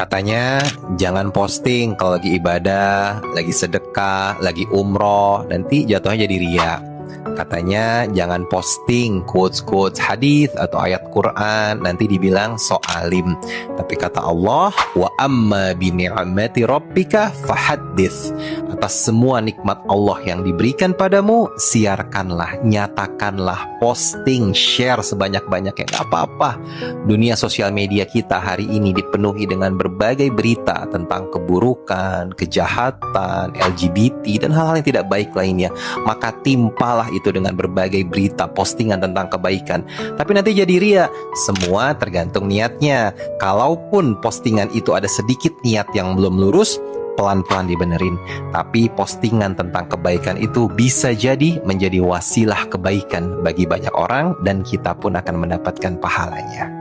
Katanya jangan posting kalau lagi ibadah, lagi sedekah, lagi umroh, nanti jatuhnya jadi riya. Katanya jangan posting quotes-quotes hadis atau ayat Quran, nanti dibilang so alim. Tapi kata Allah, wa amma bi ni'mati rabbika fahaddits. Atas semua nikmat Allah yang diberikan padamu, siarkanlah, nyatakanlah, posting, share sebanyak-banyaknya, nggak apa-apa. Dunia sosial media kita hari ini dipenuhi dengan berbagai berita tentang keburukan, kejahatan, LGBT, dan hal-hal yang tidak baik lainnya. Maka timpalah itu dengan berbagai berita, postingan tentang kebaikan. Tapi nanti jadi ria. Semua tergantung niatnya. Kalaupun postingan itu ada sedikit niat yang belum lurus, pelan-pelan dibenerin. Tapi postingan tentang kebaikan itu bisa jadi menjadi wasilah kebaikan bagi banyak orang, dan kita pun akan mendapatkan pahalanya.